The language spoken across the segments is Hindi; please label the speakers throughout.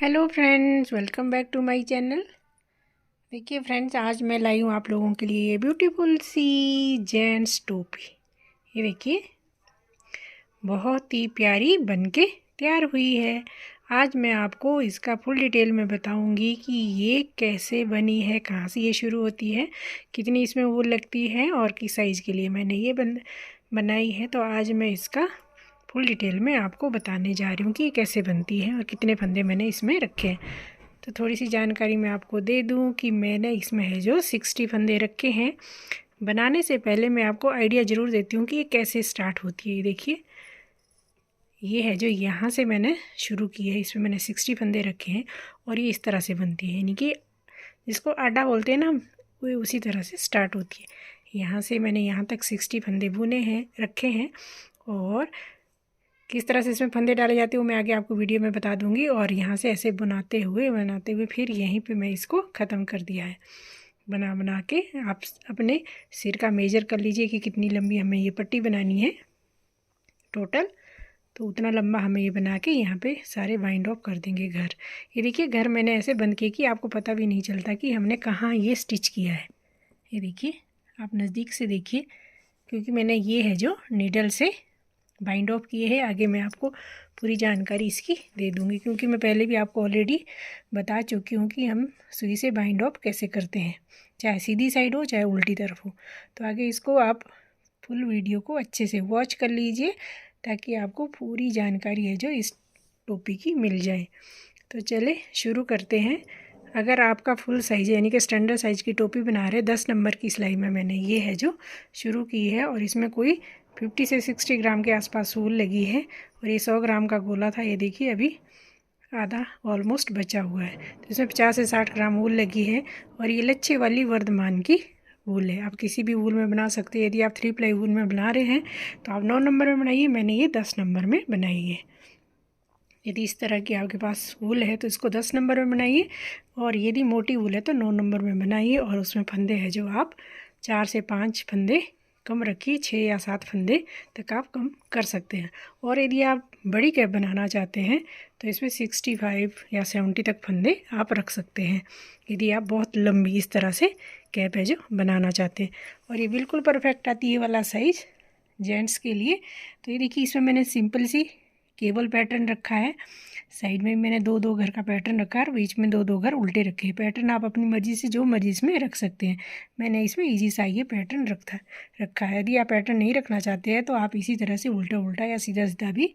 Speaker 1: Hello friends, welcome back to my channel. देखिए फ्रेंड्स, आज मैं लाई हूँ आप लोगों के लिए ये ब्यूटीफुल सी जेंट्स टोपी। ये देखिए, बहुत ही प्यारी बनके तैयार हुई है। आज मैं आपको इसका फुल डिटेल में बताऊंगी कि ये कैसे बनी है, कहाँ से ये शुरू होती है, कितनी इसमें वूल लगती है और किस साइज़ के लिए मैंने ये बनाई है। तो आज मैं इसका फुल डिटेल में आपको बताने जा रही हूँ कि ये कैसे बनती है और कितने फंदे मैंने इसमें रखे हैं। तो थोड़ी सी जानकारी मैं आपको दे दूँ कि मैंने इसमें है जो 60 फंदे रखे हैं। बनाने से पहले मैं आपको आइडिया ज़रूर देती हूँ कि ये कैसे स्टार्ट होती है। ये देखिए, ये है जो यहाँ से मैंने शुरू की है, इसमें मैंने 60 फंदे रखे हैं और ये इस तरह से बनती है, यानी कि जिसको आडा बोलते हैं ना, वो उसी तरह से स्टार्ट होती है। यहाँ से मैंने यहाँ तक 60 फंदे बुने हैं, रखे हैं, और किस तरह से इसमें फंदे डाले जाते हैं वो मैं आगे आपको वीडियो में बता दूंगी। और यहाँ से ऐसे बनाते हुए फिर यहीं पे मैं इसको ख़त्म कर दिया है। बना के आप अपने सिर का मेजर कर लीजिए कि कितनी लंबी हमें ये पट्टी बनानी है टोटल। तो उतना लंबा हमें ये बना के यहाँ पे सारे वाइंड ऑफ कर देंगे घर। ये देखिए, घर मैंने ऐसे बंद किए कि आपको पता भी नहीं चलता कि हमने कहाँ ये स्टिच किया है। ये देखिए, आप नज़दीक से देखिए, क्योंकि मैंने ये है जो नीडल से बाइंड ऑफ किए हैं। आगे मैं आपको पूरी जानकारी इसकी दे दूंगी, क्योंकि मैं पहले भी आपको ऑलरेडी बता चुकी हूँ कि हम सुई से बाइंड ऑफ कैसे करते हैं, चाहे सीधी साइड हो चाहे उल्टी तरफ हो। तो आगे इसको आप फुल वीडियो को अच्छे से वॉच कर लीजिए ताकि आपको पूरी जानकारी है जो इस टोपी की मिल जाए। तो चले शुरू करते हैं। अगर आपका फुल साइज़ यानी कि स्टैंडर्ड साइज़ की टोपी बना रहे 10 नंबर की सिलाई में मैंने ये है जो शुरू की है, और इसमें कोई 50 से 60 ग्राम के आसपास वूल लगी है, और ये 100 ग्राम का गोला था। ये देखिए, अभी आधा ऑलमोस्ट बचा हुआ है, तो इसमें 50 से 60 ग्राम वूल लगी है। और ये लच्छे वाली वर्धमान की वूल है। आप किसी भी वूल में बना सकते हैं। यदि आप 3 प्लाई वूल में बना रहे हैं तो आप 9 नंबर में बनाइए, मैंने ये 10 नंबर में बनाई है। यदि इस तरह की आपके पास वूल है तो इसको 10 नंबर में बनाइए, और यदि मोटी वूल है तो 9 नंबर में बनाइए। और उसमें फंदे हैं जो आप 4 से 5 फंदे कम रखिए, 6 या 7 फंदे तक आप कम कर सकते हैं। और यदि आप बड़ी कैप बनाना चाहते हैं तो इसमें 65 या 70 तक फंदे आप रख सकते हैं, यदि आप बहुत लंबी इस तरह से कैप है जो बनाना चाहते हैं। और ये बिल्कुल परफेक्ट आती है वाला साइज़ जेंट्स के लिए। तो ये देखिए, इसमें मैंने सिंपल सी केबल पैटर्न रखा है। साइड में मैंने 2-2 घर का पैटर्न रखा है और बीच में 2-2 घर उल्टे रखे हैं। पैटर्न आप अपनी मर्जी से जो मर्जी इसमें रख सकते हैं। मैंने इसमें इजी सा ये पैटर्न रखा है। यदि आप पैटर्न नहीं रखना चाहते हैं तो आप इसी तरह से उल्टा उल्टा या सीधा सीधा भी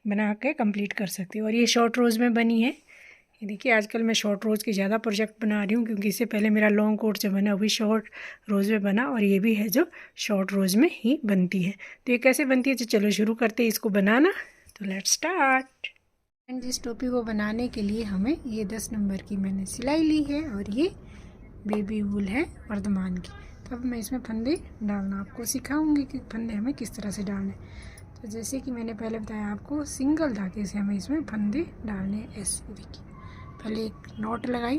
Speaker 1: बना के कंप्लीट कर सकते हैं। और ये शॉर्ट रोज़ में बनी है। ये देखिए, आजकल मैं शॉर्ट रोज़ के ज़्यादा प्रोजेक्ट बना रही हूँ, क्योंकि इससे पहले मेरा लॉन्ग कोट से बना अभी शॉर्ट रोज़ में बना, और ये भी है जो शॉर्ट रोज़ में ही बनती है। तो ये कैसे बनती है, तो चलो शुरू करते हैं इसको बनाना। तो लेट्स स्टार्ट। एंड इस टोपी को बनाने के लिए हमें ये 10 नंबर की मैंने सिलाई ली है, और ये बेबी वूल है वर्धमान की। तो अब मैं इसमें फंदे डालना आपको सिखाऊंगी कि फंदे हमें किस तरह से डालने। तो जैसे कि मैंने पहले बताया आपको, सिंगल धागे से हमें इसमें फंदे डालने हैं। ऐसे देखिए, पहले एक नॉट लगाई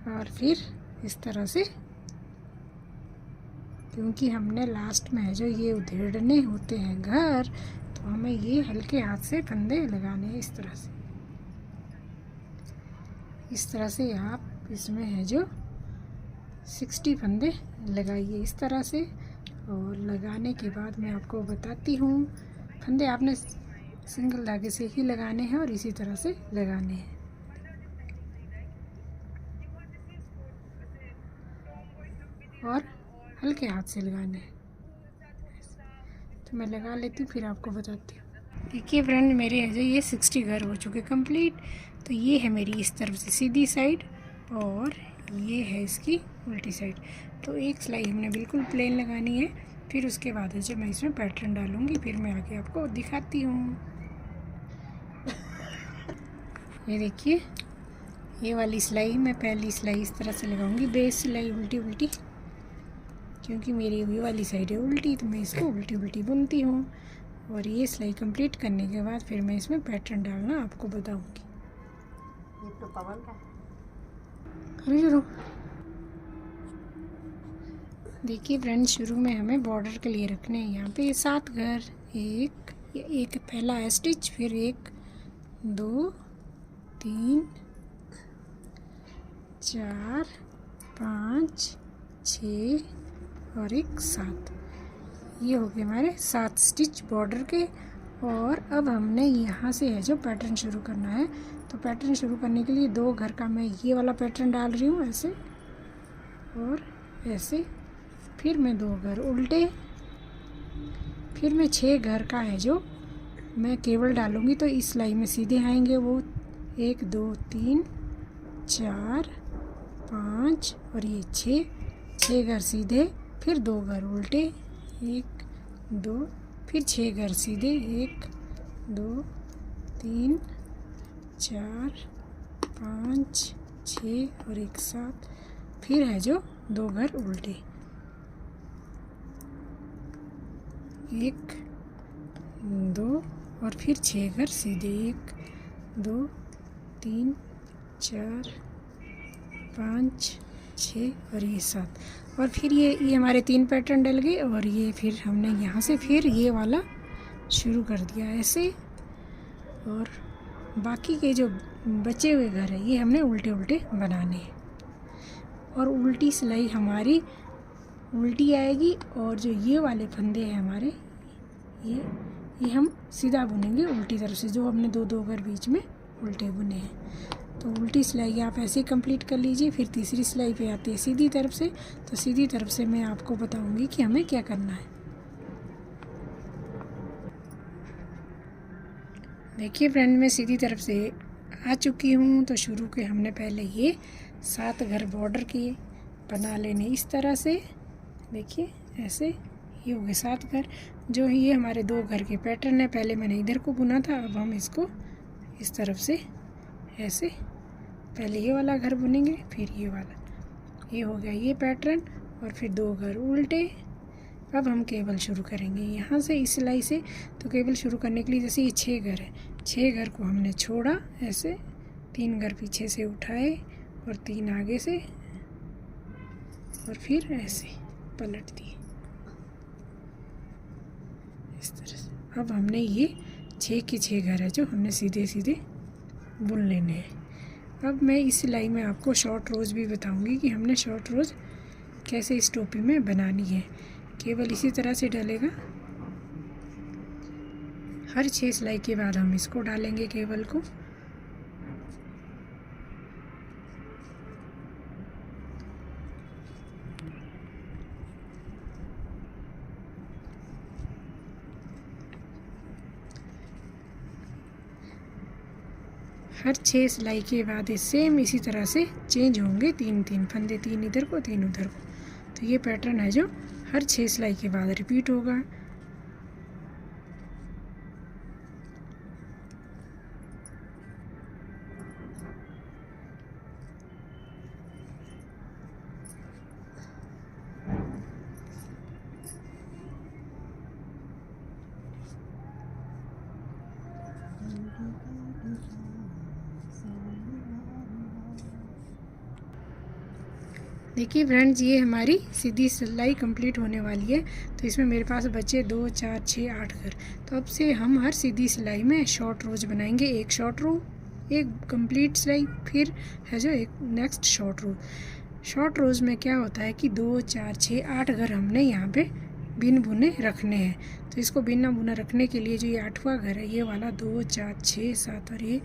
Speaker 1: और फिर इस तरह से, क्योंकि हमने लास्ट में है जो ये उधेड़ने होते हैं घर, तो हमें ये हल्के हाथ से फंदे लगाने हैं इस तरह से। इस तरह से आप इसमें है जो 60 फंदे लगाइए इस तरह से। और लगाने के बाद मैं आपको बताती हूँ, फंदे आपने सिंगल धागे से ही लगाने हैं और इसी तरह से लगाने हैं। और हल्के हाथ से लगाने हैं। तो मैं लगा लेती हूँ, फिर आपको बताती हूँ। देखिए फ्रेंड, मेरे है जो ये 60 घर हो चुके कंप्लीट। तो ये है मेरी इस तरफ से सीधी साइड, और ये है इसकी उल्टी साइड। तो एक सिलाई हमने बिल्कुल प्लेन लगानी है, फिर उसके बाद है जो मैं इसमें पैटर्न डालूँगी, फिर मैं आगे आपको दिखाती हूँ। ये देखिए, ये वाली सिलाई मैं पहली सिलाई इस तरह से लगाऊंगी, बेस सिलाई उल्टी उल्टी, क्योंकि मेरी ये वाली साइड है उल्टी, तो मैं इसको उल्टी उल्टी बुनती हूँ। और ये सिलाई कंप्लीट करने के बाद फिर मैं इसमें पैटर्न डालना आपको बताऊंगी।
Speaker 2: ये तो पवन का
Speaker 1: जरूर। देखिए फ्रेंड्स, शुरू में हमें बॉर्डर के लिए रखने हैं यहाँ पे 7 घर, 1 ये एक पहला है स्टिच, फिर 1 2 3 4 5 6 और एक 7। ये हो गए हमारे 7 स्टिच बॉर्डर के। और अब हमने यहाँ से है जो पैटर्न शुरू करना है। तो पैटर्न शुरू करने के लिए 2 घर का मैं ये वाला पैटर्न डाल रही हूँ, ऐसे और ऐसे। फिर मैं 2 घर उल्टे, फिर मैं 6 घर का है जो मैं केवल डालूँगी। तो इस सिलाई में सीधे आएंगे वो 1 2 3 4 5 और ये 6 घर सीधे, फिर 2 घर उल्टे, 1 2, फिर 6 घर सीधे, 1 2 3 4 5 6 और एक 7। फिर है जो 2 घर उल्टे, 1 2 और फिर 6 घर सीधे, 1 2 3 4 5 6 और ये 7। और फिर ये हमारे 3 पैटर्न डल गए। और ये फिर हमने यहाँ से फिर ये वाला शुरू कर दिया ऐसे। और बाकी के जो बचे हुए घर हैं ये हमने उल्टे उल्टे बनाने हैं। और उल्टी सिलाई हमारी उल्टी आएगी। और जो ये वाले फंदे हैं हमारे, ये हम सीधा बुनेंगे उल्टी तरफ से, जो हमने 2 घर बीच में उल्टे बुने हैं। तो उल्टी सिलाई आप ऐसे ही कंप्लीट कर लीजिए। फिर तीसरी सिलाई पे आती है सीधी तरफ से। तो सीधी तरफ से मैं आपको बताऊंगी कि हमें क्या करना है। देखिए फ्रेंड, मैं सीधी तरफ से आ चुकी हूँ। तो शुरू के हमने पहले ये 7 घर बॉर्डर के बना लेने इस तरह से। देखिए ऐसे, ये हो गए 7 घर। जो ये हमारे 2 घर के पैटर्न है, पहले मैंने इधर को बुना था, अब हम इसको इस तरफ से ऐसे पहले ये वाला घर बुनेंगे, फिर ये वाला। ये हो गया ये पैटर्न। और फिर 2 घर उल्टे। अब हम केवल शुरू करेंगे यहाँ से इस सिलाई से। तो केवल शुरू करने के लिए जैसे ये 6 घर है, 6 घर को हमने छोड़ा ऐसे, 3 घर पीछे से उठाए और 3 आगे से, और फिर ऐसे पलट दिए इस तरह से। अब हमने ये 6 के 6 घर है जो हमने सीधे सीधे बुन लेने हैं। अब मैं इस सिलाई में आपको शॉर्ट रोज़ भी बताऊंगी कि हमने शॉर्ट रोज़ कैसे इस टोपी में बनानी है। केवल इसी तरह से डलेगा। हर 6 सिलाई के बाद हम इसको डालेंगे केवल को। हर 6 सिलाई के बाद सेम इसी तरह से चेंज होंगे 3 फंदे, 3 इधर को 3 उधर को। तो ये पैटर्न है जो हर 6 सिलाई के बाद रिपीट होगा। देखिए फ्रेंड्स, ये हमारी सीधी सिलाई कंप्लीट होने वाली है। तो इसमें मेरे पास बचे 2 4 6 8 घर। तो अब से हम हर सीधी सिलाई में शॉर्ट रोज बनाएंगे। एक शॉर्ट रो, एक कंप्लीट सिलाई, फिर है जो एक नेक्स्ट शॉर्ट रो। शॉर्ट रोज में क्या होता है कि 2 4 6 8 घर हमने यहाँ पे बिन बुने रखने हैं। तो इसको बिना बुना रखने के लिए जो ये 8वां घर है, ये वाला 2 4 6 7 और ये,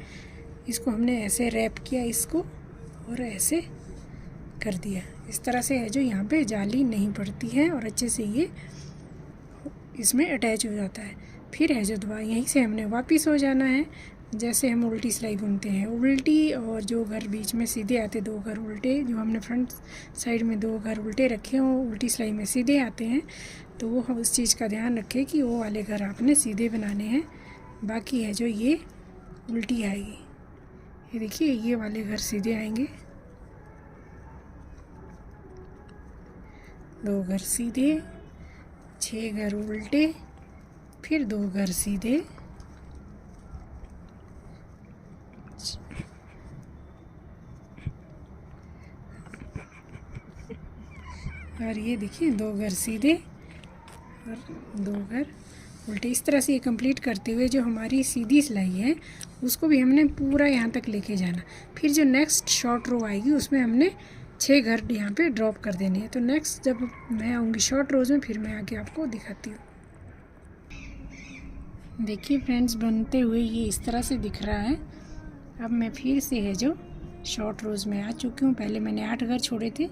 Speaker 1: इसको हमने ऐसे रैप किया इसको और ऐसे कर दिया। इस तरह से है जो यहाँ पे जाली नहीं पड़ती है और अच्छे से ये इसमें अटैच हो जाता है। फिर है जो दोबारा यहीं से हमने वापस हो जाना है। जैसे हम उल्टी सिलाई बुनते हैं उल्टी, और जो घर बीच में सीधे आते 2 घर उल्टे, जो हमने फ्रंट साइड में 2 घर उल्टे रखे हों उल्टी सिलाई में सीधे आते हैं, तो वो हम उस चीज़ का ध्यान रखें कि वो वाले घर आपने सीधे बनाने हैं। बाकी है जो ये उल्टी आएगी। ये देखिए, ये वाले घर सीधे आएंगे, 2 घर सीधे, 6 घर उल्टे, फिर 2 घर सीधे, और ये देखिए 2 घर सीधे और 2 घर उल्टे। इस तरह से ये कंप्लीट करते हुए जो हमारी सीधी सिलाई है उसको भी हमने पूरा यहाँ तक लेके जाना। फिर जो नेक्स्ट शॉर्ट रो आएगी उसमें हमने 6 घर यहाँ पे ड्रॉप कर देने हैं। तो नेक्स्ट जब मैं आऊँगी शॉर्ट रोज में फिर मैं आगे आपको दिखाती हूँ। देखिए फ्रेंड्स, बनते हुए ये इस तरह से दिख रहा है। अब मैं फिर से है जो शॉर्ट रोज में आ चुकी हूँ। पहले मैंने 8 घर छोड़े थे,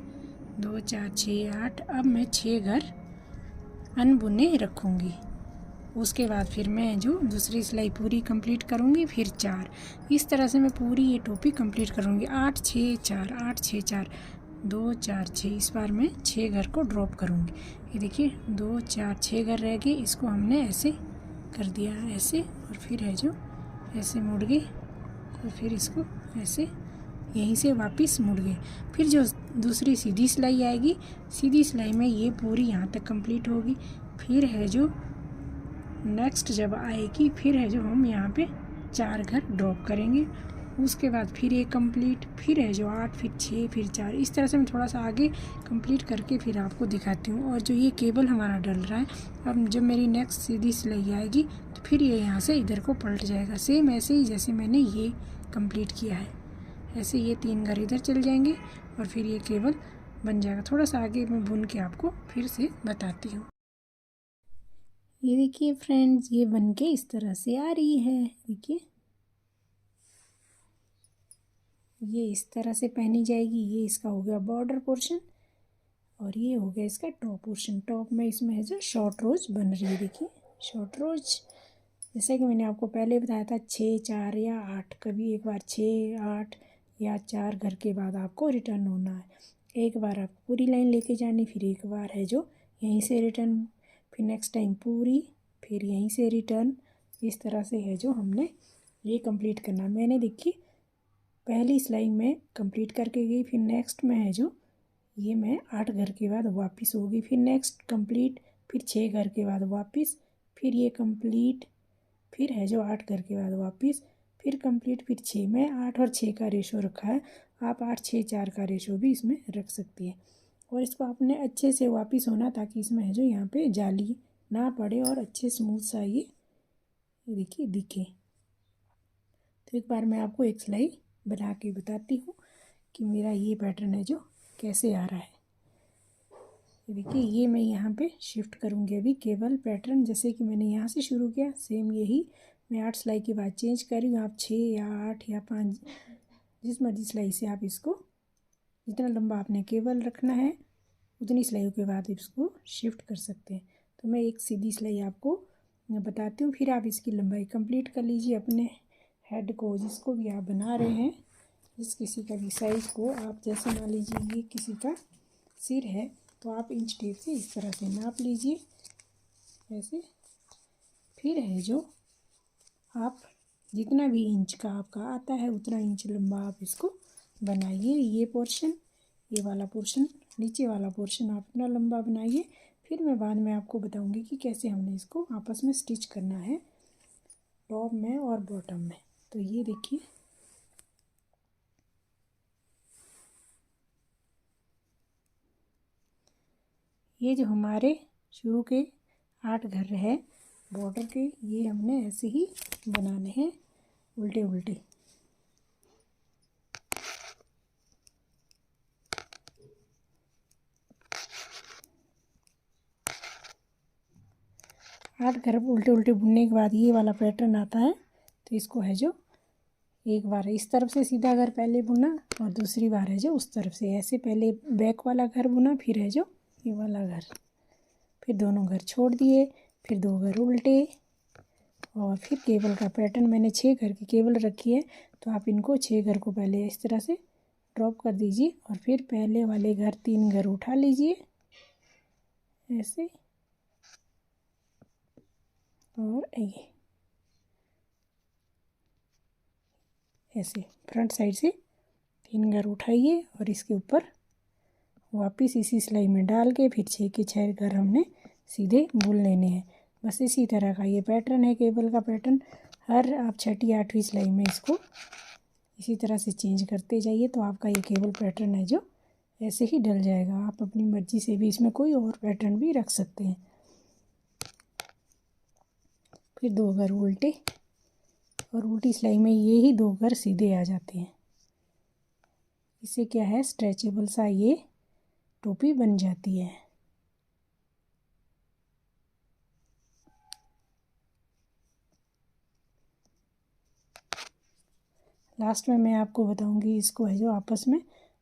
Speaker 1: 2 4 6 8। अब मैं 6 घर अनबुने रखूँगी। उसके बाद फिर मैं जो दूसरी सिलाई पूरी कंप्लीट करूँगी, फिर 4। इस तरह से मैं पूरी ये टोपी कंप्लीट करूँगी। 8 6 4 8 6 4 2 4 6। इस बार मैं 6 घर को ड्रॉप करूँगी। ये देखिए 2 4 6 घर रह गए। इसको हमने ऐसे कर दिया, ऐसे, और फिर है जो ऐसे मुड़ गए, और फिर इसको ऐसे यहीं से वापस मुड़ गए। फिर जो दूसरी सीधी सिलाई आएगी, सीधी सिलाई में ये पूरी यहाँ तक कंप्लीट होगी। फिर है जो नेक्स्ट जब आएगी फिर है जो हम यहाँ पे 4 घर ड्रॉप करेंगे। उसके बाद फिर ये कंप्लीट, फिर है जो 8 फिर 6 फिर 4। इस तरह से मैं थोड़ा सा आगे कंप्लीट करके फिर आपको दिखाती हूँ। और जो ये केबल हमारा डल रहा है, अब जब मेरी नेक्स्ट सीधी सिलाई आएगी तो फिर ये यहाँ से इधर को पलट जाएगा, सेम ऐसे ही जैसे मैंने ये कंप्लीट किया है। ऐसे ये 3 घर इधर चल जाएंगे और फिर ये केबल बन जाएगा। थोड़ा सा आगे मैं बुन के आपको फिर से बताती हूँ। ये देखिए फ्रेंड्स, ये बन के इस तरह से आ रही है। देखिए ये इस तरह से पहनी जाएगी। ये इसका हो गया बॉर्डर पोर्शन और ये हो गया इसका टॉप पोर्शन। टॉप में इसमें है जो शॉर्ट रोज बन रही है। देखिए शॉर्ट रोज, जैसे कि मैंने आपको पहले बताया था 6 4 या 8। कभी एक बार 6 8 या 4 घर के बाद आपको रिटर्न होना है। एक बार आपको पूरी लाइन लेके जानी, फिर एक बार है जो यहीं से रिटर्न, फिर नेक्स्ट टाइम पूरी, फिर यहीं से रिटर्न। इस तरह से है जो हमने ये कंप्लीट करना। मैंने देखिए पहली सिलाई में कंप्लीट करके गई, फिर नेक्स्ट में है जो ये मैं 8 घर के बाद वापस होगी, फिर नेक्स्ट कंप्लीट, फिर 6 घर के बाद वापस, फिर ये कंप्लीट, फिर है जो 8 घर के बाद वापस, फिर कंप्लीट, फिर 6। मैं 8 और 6 का रेशो रखा है, आप 8 6 4 का रेशो भी इसमें रख सकती है। और इसको आपने अच्छे से वापस होना ताकि इसमें है जो यहाँ पे जाली ना पड़े और अच्छे स्मूथ सा ये देखिए दिखे। तो एक बार मैं आपको एक सिलाई बना के बताती हूँ कि मेरा ये पैटर्न है जो कैसे आ रहा है। देखिए ये मैं यहाँ पे शिफ्ट करूँगी अभी केवल पैटर्न, जैसे कि मैंने यहाँ से शुरू किया सेम यही मैं 8 सिलाई के बाद चेंज कर रही हूँ। आप 6 या 8 या 5 जिस मर्जी सिलाई से आप इसको, जितना लंबा आपने केवल रखना है उतनी सिलाइयों के बाद इसको शिफ्ट कर सकते हैं। तो मैं एक सीधी सिलाई आपको बताती हूँ, फिर आप इसकी लंबाई कंप्लीट कर लीजिए अपने हेड को, जिसको भी आप बना रहे हैं, जिस किसी का भी साइज़ को आप, जैसे मान लीजिए ये किसी का सिर है तो आप इंच टेप से इस तरह से नाप लीजिए ऐसे। फिर है जो आप जितना भी इंच का आपका आता है उतना इंच लंबा आप इसको बनाइए। ये पोर्शन, ये वाला पोर्शन, नीचे वाला पोर्शन आप इतना लंबा बनाइए। फिर मैं बाद में आपको बताऊंगी कि कैसे हमने इसको आपस में स्टिच करना है टॉप में और बॉटम में। तो ये देखिए ये जो हमारे शुरू के 8 घर है बॉर्डर के, ये हमने ऐसे ही बनाने हैं उल्टे उल्टे। आठ घर उल्टे उल्टे बुनने के बाद ये वाला पैटर्न आता है। तो इसको है जो एक बार इस तरफ से सीधा घर पहले बुना और दूसरी बार है जो उस तरफ से, ऐसे पहले बैक वाला घर बुना, फिर है जो ये वाला घर, फिर दोनों घर छोड़ दिए, फिर 2 घर उल्टे, और फिर केबल का पैटर्न मैंने 6 घर की केबल रखी है तो आप इनको 6 घर को पहले इस तरह से ड्रॉप कर दीजिए और फिर पहले वाले घर 3 घर उठा लीजिए ऐसे, और ये ऐसे फ्रंट साइड से 3 घर उठाइए और इसके ऊपर वापस इसी सिलाई में डाल के फिर 6 के 6 घर हमने सीधे बुन लेने हैं। बस इसी तरह का ये पैटर्न है केबल का पैटर्न। हर आप 6ठी 8वीं सिलाई में इसको इसी तरह से चेंज करते जाइए तो आपका ये केबल पैटर्न है जो ऐसे ही डल जाएगा। आप अपनी मर्ज़ी से भी इसमें कोई और पैटर्न भी रख सकते हैं। फिर 2 घर उल्टे, और उल्टी सिलाई में ये ही 2 घर सीधे आ जाते हैं। इससे क्या है, स्ट्रेचेबल सा ये टोपी बन जाती है। लास्ट में मैं आपको बताऊंगी इसको है जो आपस में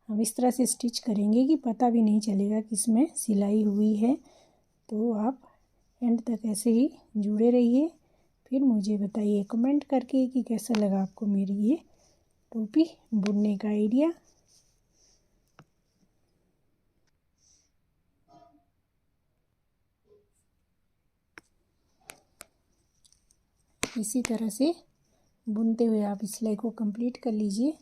Speaker 1: हम इस तरह से स्टिच करेंगे कि पता भी नहीं चलेगा कि इसमें सिलाई हुई है। तो आप एंड तक ऐसे ही जुड़े रहिए। फिर मुझे बताइए कमेंट करके कि कैसा लगा आपको मेरी ये टोपी बुनने का आइडिया। इसी तरह से बुनते हुए आप सिलाई को कंप्लीट कर लीजिए।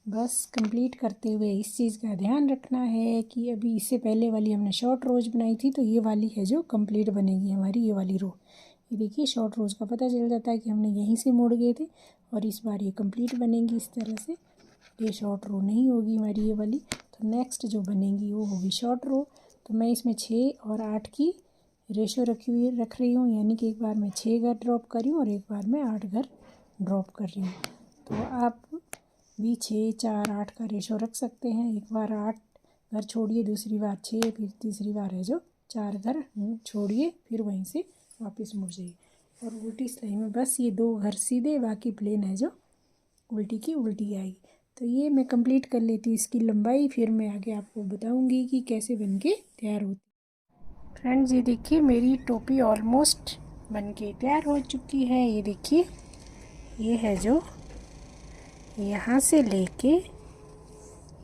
Speaker 1: बस कंप्लीट करते हुए इस चीज़ का ध्यान रखना है कि अभी इससे पहले वाली हमने शॉर्ट रोज बनाई थी, तो ये वाली है जो कंप्लीट बनेगी हमारी ये वाली रो। ये देखिए शॉर्ट रोज का पता चल जाता है कि हमने यहीं से मोड़ गए थे, और इस बार ये कंप्लीट बनेगी इस तरह से। ये शॉर्ट रो नहीं होगी हमारी ये वाली, तो नेक्स्ट जो बनेगी वो होगी शॉर्ट रो। तो मैं इसमें 6 और 8 की रेशो रख रही हूँ, यानी कि एक बार मैं 6 घर ड्रॉप कर रही हूँ और एक बार मैं 8 घर ड्रॉप कर रही हूँ। तो आप भी 6, 4, 8 का रेशो रख सकते हैं। एक बार 8 घर छोड़िए, दूसरी बार 6, फिर तीसरी बार है जो 4 घर छोड़िए, फिर वहीं से वापस मुड़ जाइए। और उल्टी सिलाई में बस ये 2 घर सीधे, बाकी प्लेन है जो उल्टी की उल्टी आएगी। तो ये मैं कंप्लीट कर लेती हूँ इसकी लंबाई, फिर मैं आगे आपको बताऊँगी कि कैसे बन के तैयार होती। फ्रेंड्स ये देखिए मेरी टोपी ऑलमोस्ट बनके तैयार हो चुकी है। ये देखिए ये है जो यहाँ से लेके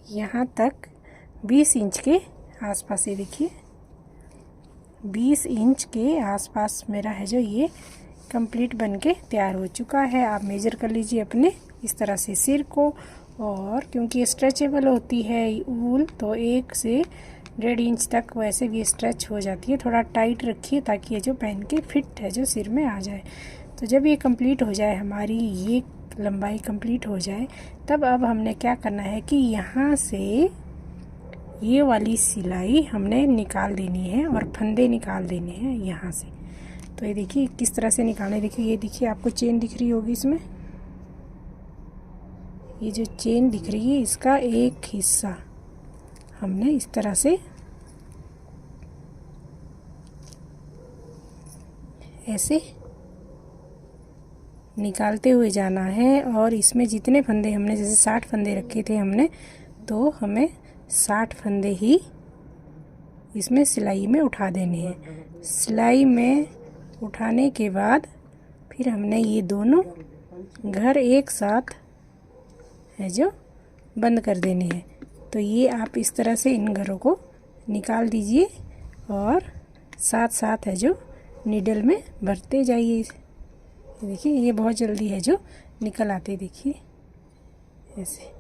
Speaker 1: यहाँ तक 20 इंच के आसपास, ये देखिए 20 इंच के आसपास मेरा है जो ये कंप्लीट बनके तैयार हो चुका है। आप मेज़र कर लीजिए अपने इस तरह से सिर को, और क्योंकि स्ट्रेचेबल होती है ऊल तो 1 से 1.5 इंच तक वैसे भी स्ट्रेच हो जाती है। थोड़ा टाइट रखिए ताकि ये जो पहन के फिट है जो सिर में आ जाए। तो जब ये कंप्लीट हो जाए, हमारी ये लंबाई कंप्लीट हो जाए, तब अब हमने क्या करना है कि यहाँ से ये वाली सिलाई हमने निकाल देनी है और फंदे निकाल देने हैं यहाँ से। तो ये देखिए किस तरह से निकालने, देखिए ये देखिए आपको चेन दिख रही होगी इसमें, ये जो चेन दिख रही है इसका एक हिस्सा हमने इस तरह से ऐसे निकालते हुए जाना है। और इसमें जितने फंदे हमने, जैसे 60 फंदे रखे थे हमने, तो हमें 60 फंदे ही इसमें सिलाई में उठा देने हैं। सिलाई में उठाने के बाद फिर हमने ये दोनों घर एक साथ है जो बंद कर देने हैं। तो ये आप इस तरह से इन घरों को निकाल दीजिए और साथ साथ है जो नीडल में भरते जाइए। देखिए ये बहुत जल्दी है जो निकल आते, देखिए ऐसे।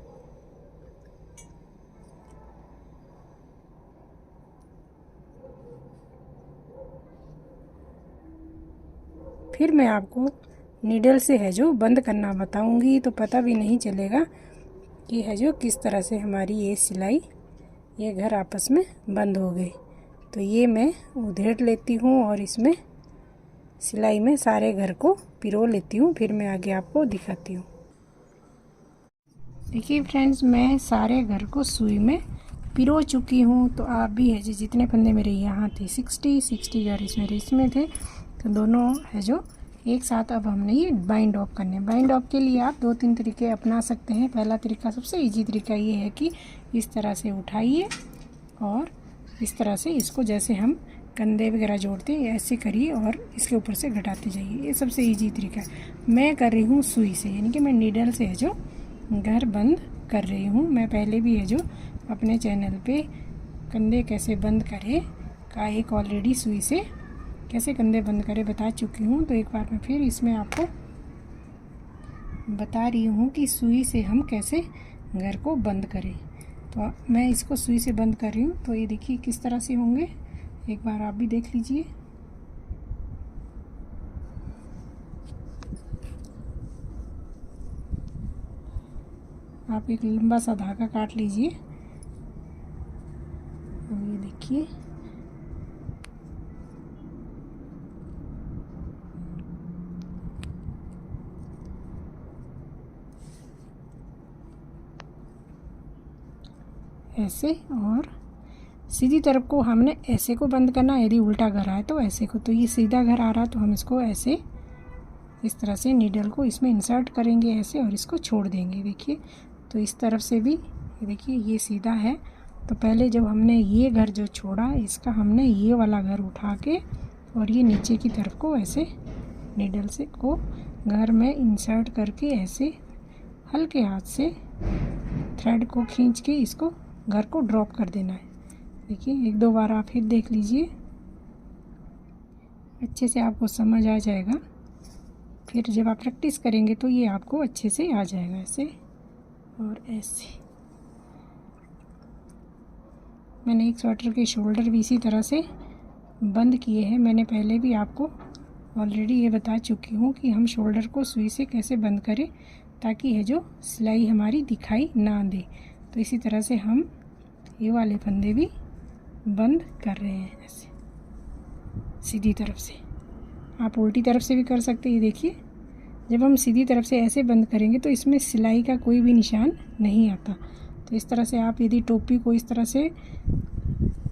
Speaker 1: फिर मैं आपको नीडल से है जो बंद करना बताऊंगी, तो पता भी नहीं चलेगा कि है जो किस तरह से हमारी ये सिलाई, ये घर आपस में बंद हो गए। तो ये मैं उधेड़ लेती हूँ और इसमें सिलाई में सारे घर को पिरो लेती हूँ, फिर मैं आगे आपको दिखाती हूँ। देखिए फ्रेंड्स मैं सारे घर को सुई में पिरो चुकी हूँ। तो आप भी है जो जितने फंदे मेरे यहाँ थे 60 घर इसमें थे, तो दोनों है जो एक साथ अब हमने ये बाइंड ऑफ करने। बाइंड ऑफ के लिए आप 2-3 तरीके अपना सकते हैं। पहला तरीका, सबसे इजी तरीका ये है कि इस तरह से उठाइए और इस तरह से इसको, जैसे हम कंधे वगैरह जोड़ते हैं ऐसे करिए और इसके ऊपर से घटाते जाइए। ये सबसे इजी तरीका है। मैं कर रही हूँ सुई से, यानी कि मैं नीडल से है जो घर बंद कर रही हूँ। मैं पहले भी है जो अपने चैनल पे कंधे कैसे बंद करें का एक ऑलरेडी सुई से कैसे कंधे बंद करें बता चुकी हूँ। तो एक बार मैं फिर इसमें आपको बता रही हूँ कि सुई से हम कैसे घर को बंद करें। तो मैं इसको सुई से बंद कर रही हूँ। तो ये देखिए किस तरह से होंगे, एक बार आप भी देख लीजिए। आप एक लंबा सा धागा काट लीजिए। ये देखिए ऐसे, और सीधी तरफ को हमने ऐसे को बंद करना। यदि उल्टा घर आए तो ऐसे को। तो ये सीधा घर आ रहा तो हम इसको ऐसे इस तरह से नीडल को इसमें इंसर्ट करेंगे ऐसे, और इसको छोड़ देंगे। देखिए, तो इस तरफ से भी देखिए ये सीधा है। तो पहले जब हमने ये घर जो छोड़ा, इसका हमने ये वाला घर उठा के और ये नीचे की तरफ को ऐसे नीडल से को घर में इंसर्ट करके ऐसे हल्के हाथ से थ्रेड को खींच के इसको घर को ड्रॉप कर देना है। देखिए, एक दो बार आप फिर देख लीजिए, अच्छे से आपको समझ आ जाएगा। फिर जब आप प्रैक्टिस करेंगे तो ये आपको अच्छे से आ जाएगा। ऐसे और ऐसे। मैंने एक स्वेटर के शोल्डर भी इसी तरह से बंद किए हैं। मैंने पहले भी आपको ऑलरेडी ये बता चुकी हूँ कि हम शोल्डर को सुई से कैसे बंद करें ताकि ये जो सिलाई हमारी दिखाई ना दे। तो इसी तरह से हम ये वाले फंदे भी बंद कर रहे हैं ऐसे सीधी तरफ से। आप उल्टी तरफ से भी कर सकते हैं। ये देखिए, जब हम सीधी तरफ से ऐसे बंद करेंगे तो इसमें सिलाई का कोई भी निशान नहीं आता। तो इस तरह से आप यदि टोपी को इस तरह से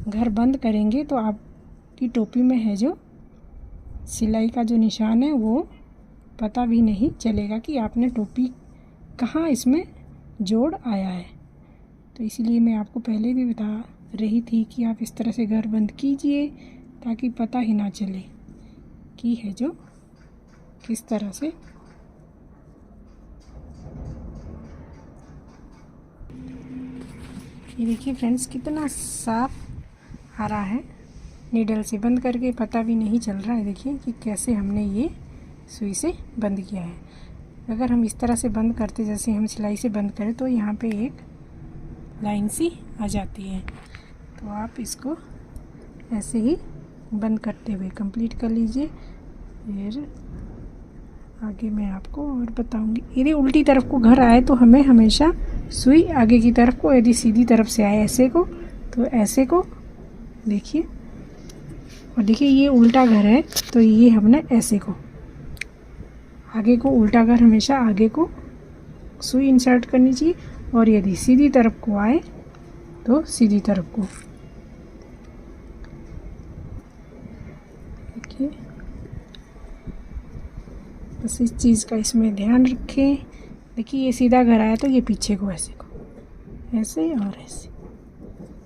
Speaker 1: घर बंद करेंगे तो आपकी टोपी में है जो सिलाई का जो निशान है वो पता भी नहीं चलेगा कि आपने टोपी कहाँ इसमें जोड़ आया है। तो इसीलिए मैं आपको पहले भी बता रही थी कि आप इस तरह से घर बंद कीजिए ताकि पता ही ना चले कि है जो किस तरह से। ये देखिए फ्रेंड्स, कितना साफ आ रहा है। नीडल से बंद करके पता भी नहीं चल रहा है। देखिए कि कैसे हमने ये सुई से बंद किया है। अगर हम इस तरह से बंद करते जैसे हम सिलाई से बंद करें तो यहाँ पे एक लाइन सी आ जाती है। तो आप इसको ऐसे ही बंद करते हुए कंप्लीट कर लीजिए। फिर आगे मैं आपको और बताऊंगी। यदि उल्टी तरफ को घर आए तो हमें हमेशा सुई आगे की तरफ को, यदि सीधी तरफ से आए ऐसे को तो ऐसे को देखिए, और देखिए ये उल्टा घर है तो ये हमने ऐसे को आगे को, उल्टा घर हमेशा आगे को सुई इंसर्ट करनी चाहिए। और यदि सीधी तरफ को आए तो सीधी तरफ को। देखिए, बस इस चीज़ का इसमें ध्यान रखें। देखिए ये सीधा घर आया तो ये पीछे को ऐसे को, ऐसे और ऐसे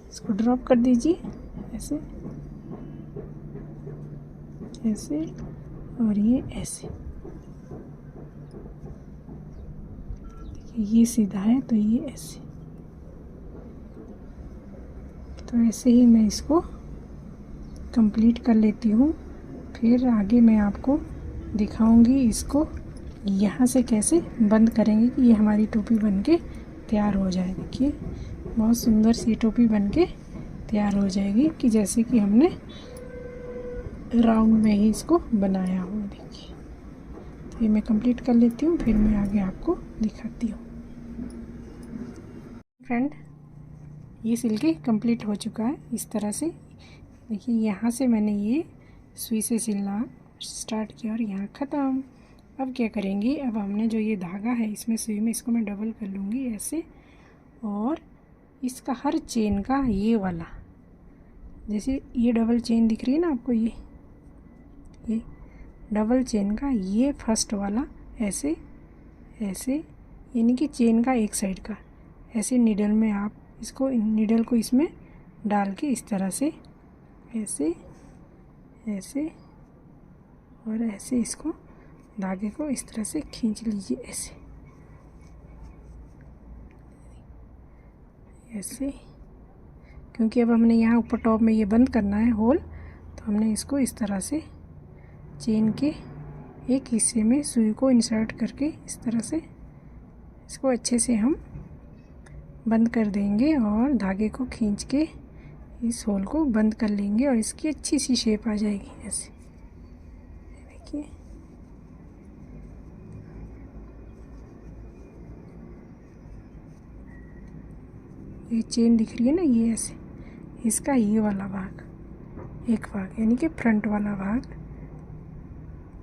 Speaker 1: इसको ड्रॉप कर दीजिए ऐसे ऐसे, और ये ऐसे। देखिए ये सीधा है तो ये ऐसे। तो ऐसे ही मैं इसको कंप्लीट कर लेती हूँ। फिर आगे मैं आपको दिखाऊंगी इसको यहाँ से कैसे बंद करेंगे कि ये हमारी टोपी बनके तैयार हो जाए। देखिए बहुत सुंदर सी टोपी बनके तैयार हो जाएगी कि जैसे कि हमने राउंड में ही इसको बनाया हो। देखिए, तो ये मैं कंप्लीट कर लेती हूँ, फिर मैं आगे आपको दिखाती हूँ। फ्रेंड, ये सिल के कंप्लीट हो चुका है इस तरह से। देखिए यहाँ से मैंने ये सुई से सिलना स्टार्ट किया और यहाँ ख़त्म। अब क्या करेंगे, अब हमने जो ये धागा है इसमें सुई में, इसको मैं डबल कर लूँगी ऐसे, और इसका हर चेन का ये वाला, जैसे ये डबल चेन दिख रही है ना आपको, ये डबल चेन का ये फर्स्ट वाला ऐसे ऐसे, यानी कि चेन का एक साइड का ऐसे नीडल में आप इसको, नीडल को इसमें डाल के इस तरह से ऐसे ऐसे और ऐसे इसको धागे को इस तरह से खींच लीजिए ऐसे ऐसे। क्योंकि अब हमने यहाँ ऊपर टॉप में ये बंद करना है होल, तो हमने इसको इस तरह से चेन के एक हिस्से में सुई को इंसर्ट करके इस तरह से इसको अच्छे से हम बंद कर देंगे और धागे को खींच के इस होल को बंद कर लेंगे और इसकी अच्छी सी शेप आ जाएगी ऐसे। देखिए ये चेन दिख रही है ना, ये ऐसे, इसका ये वाला भाग, एक भाग यानी कि फ्रंट वाला भाग।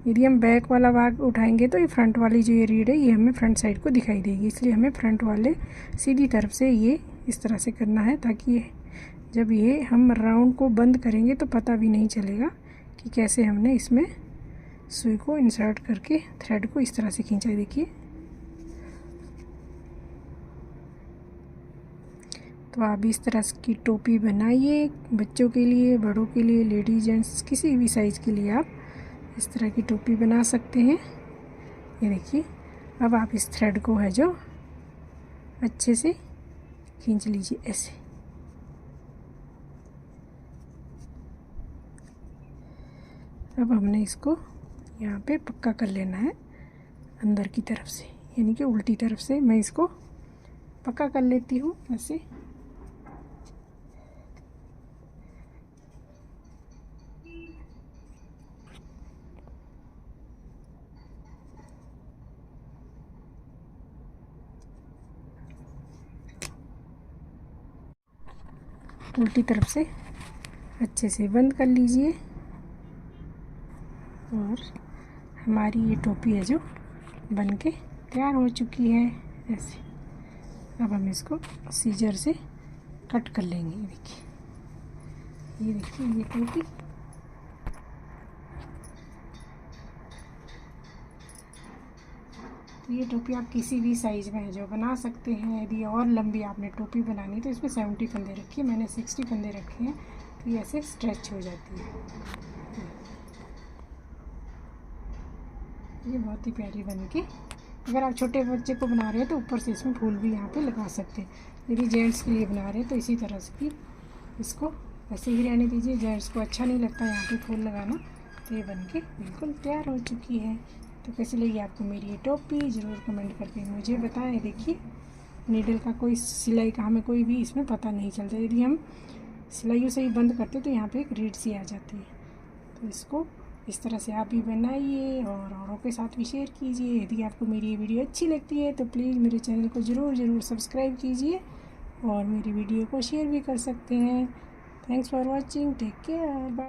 Speaker 1: यदि हम बैक वाला भाग उठाएंगे तो ये फ्रंट वाली जो ये रीड है ये हमें फ्रंट साइड को दिखाई देगी, इसलिए हमें फ्रंट वाले सीधी तरफ से ये इस तरह से करना है, ताकि जब ये हम राउंड को बंद करेंगे तो पता भी नहीं चलेगा कि कैसे हमने इसमें सुई को इंसर्ट करके थ्रेड को इस तरह से खींचा है। देखिए, तो आप इस तरह की टोपी बनाइए, बच्चों के लिए, बड़ों के लिए, लेडीज जेंट्स किसी भी साइज़ के लिए आप इस तरह की टोपी बना सकते हैं। ये देखिए, अब आप इस थ्रेड को है जो अच्छे से खींच लीजिए ऐसे। अब हमने इसको यहाँ पे पक्का कर लेना है अंदर की तरफ से, यानी कि उल्टी तरफ से मैं इसको पक्का कर लेती हूँ ऐसे। उल्टी तरफ से अच्छे से बंद कर लीजिए और हमारी ये टोपी है जो बन के तैयार हो चुकी है ऐसे। अब हम इसको सीजर से कट कर लेंगे। ये देखिए ये टोपी। ये टोपी आप किसी भी साइज़ में है जो बना सकते हैं। यदि और लंबी आपने टोपी बनानी तो इसमें 70 फंदे रखिए, मैंने 60 फंदे रखे हैं, तो ये ऐसे स्ट्रेच हो जाती है। ये बहुत ही प्यारी बन के, अगर आप छोटे बच्चे को बना रहे हैं तो ऊपर से इसमें फूल भी यहाँ पे लगा सकते हैं। यदि जेंट्स के लिए बना रहे हैं तो इसी तरह से भी इसको ऐसे ही रहने दीजिए। जेंट्स को अच्छा नहीं लगता यहाँ पे फूल लगाना। तो ये बन के बिल्कुल तैयार हो चुकी है। तो कैसी लगी आपको मेरी ये टोपी, ज़रूर कमेंट करके मुझे बताएं। देखिए, नीडल का कोई सिलाई का हमें कोई भी इसमें पता नहीं चलता। यदि हम सिलाइयों से ही बंद करते तो यहाँ पे एक रीड सी आ जाती है। तो इसको इस तरह से आप भी बनाइए और औरों के साथ भी शेयर कीजिए। यदि आपको मेरी ये वीडियो अच्छी लगती है तो प्लीज़ मेरे चैनल को ज़रूर सब्सक्राइब कीजिए और मेरी वीडियो को शेयर भी कर सकते हैं। Thanks for watching, take care, bye.